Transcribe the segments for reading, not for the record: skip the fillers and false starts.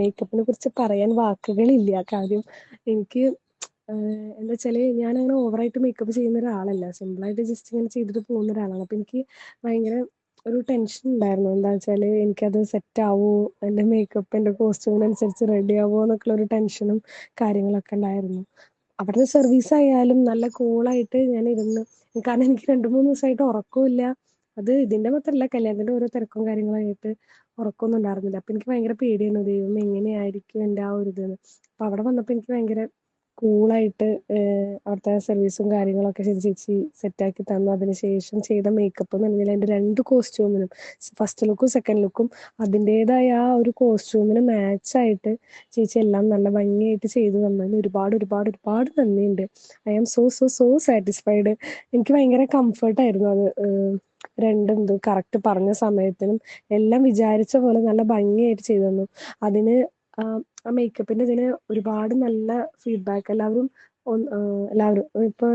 മേക്കപ്പിനെ കുറിച്ച് പറയാൻ വാക്കുകളില്ല. കാര്യം എനിക്ക് എന്താ വെച്ചാല് ഞാനങ്ങനെ ഓവറായിട്ട് മേക്കപ്പ് ചെയ്യുന്ന ഒരാളല്ല. സിമ്പിളായിട്ട് ജസ്റ്റ് ഇങ്ങനെ ചെയ്തിട്ട് പോകുന്ന ഒരാളാണ്. അപ്പൊ എനിക്ക് ഭയങ്കര ഒരു ടെൻഷൻ ഉണ്ടായിരുന്നു. എന്താ വെച്ചാല് എനിക്കത് സെറ്റ് ആവോ? എന്റെ മേക്കപ്പ് എന്റെ കോസ്റ്റ്യൂമിനനുസരിച്ച് റെഡി ആവോ? എന്നൊക്കെയുള്ള ഒരു ടെൻഷനും കാര്യങ്ങളൊക്കെ ഉണ്ടായിരുന്നു. അവിടുത്തെ സർവീസ് ആയാലും നല്ല കൂളായിട്ട് ഞാൻ ഇരുന്ന് കാരണം എനിക്ക് 2-3 ദിവസമായിട്ട് ഉറക്കവുമില്ല. അത് ഇതിന്റെ മാത്രമല്ല കല്യാണത്തിന്റെ ഓരോ തിരക്കും കാര്യങ്ങളായിട്ട് ഉറക്കമൊന്നും ഉണ്ടായിരുന്നില്ല. അപ്പൊ എനിക്ക് ഭയങ്കര പേടിയായിരുന്നു. ദൈവമേ എങ്ങനെയായിരിക്കും എൻ്റെ ആ ഒരു ഇതെന്ന്. അപ്പൊ അവിടെ വന്നപ്പോ എനിക്ക് ഭയങ്കര കൂളായിട്ട് അവിടുത്തെ സർവീസും കാര്യങ്ങളൊക്കെ ചേച്ചി സെറ്റാക്കി തന്നു. അതിനുശേഷം ചെയ്ത മേക്കപ്പ് എന്ന് പറഞ്ഞാൽ എൻ്റെ 2 കോസ്റ്റ്യൂമിനും ഫസ്റ്റ് ലുക്കും സെക്കൻഡ് ലുക്കും അതിൻ്റെതായ ആ ഒരു കോസ്റ്റ്യൂമിന് മാച്ചായിട്ട് ചേച്ചി എല്ലാം നല്ല ഭംഗിയായിട്ട് ചെയ്തു തന്നതിന് ഒരുപാട് ഒരുപാട് ഒരുപാട് നന്ദിയുണ്ട്. I am so so so satisfied. എനിക്ക് ഭയങ്കര കംഫർട്ടായിരുന്നു അത്. രണ്ടും ഇത് കറക്റ്റ് പറഞ്ഞ സമയത്തിനും എല്ലാം വിചാരിച്ച പോലെ നല്ല ഭംഗിയായിട്ട് ചെയ്തു തന്നു. അതിന് ആ മേക്കപ്പിന്റെ ഇതിന് ഒരുപാട് നല്ല ഫീഡ്ബാക്ക് എല്ലാവരും ഇപ്പൊ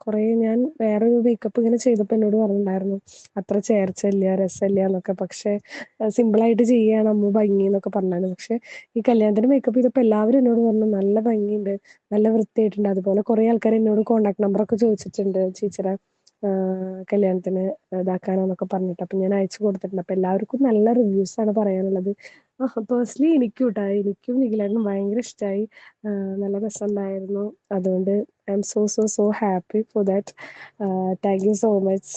കുറെ ഞാൻ വേറൊരു മേക്കപ്പ് ഇങ്ങനെ ചെയ്തപ്പോൾ എന്നോട് പറഞ്ഞിട്ടുണ്ടായിരുന്നു അത്ര ചേർച്ചയില്ല രസമില്ല എന്നൊക്കെ. പക്ഷെ സിമ്പിളായിട്ട് ചെയ്യാണ് അമ്മ ഭംഗി എന്നൊക്കെ പറഞ്ഞായിരുന്നു. പക്ഷെ ഈ കല്യാണത്തിന് മേക്കപ്പ് ചെയ്തപ്പോൾ എല്ലാവരും എന്നോട് പറഞ്ഞു നല്ല ഭംഗിയുണ്ട്, നല്ല വൃത്തിയായിട്ടുണ്ട്. അതുപോലെ കുറെ ആൾക്കാർ എന്നോട് കോണ്ടാക്ട് നമ്പറൊക്കെ ചോദിച്ചിട്ടുണ്ട് ചേച്ചിയുടെ കല്യാണത്തിന് ഇതാക്കാനൊക്കെ പറഞ്ഞിട്ട്. അപ്പൊ ഞാൻ അയച്ചു കൊടുത്തിട്ടുണ്ട്. അപ്പൊ എല്ലാവർക്കും നല്ല റിവ്യൂസ് ആണ് പറയാനുള്ളത്. പേഴ്സണലി എനിക്കും കേട്ടോ, എനിക്കും നിഖിലേട്ടനും ഭയങ്കര ഇഷ്ടമായി. നല്ല രസമുണ്ടായിരുന്നു. അതുകൊണ്ട് I M so so so happy for that. Thank you so much.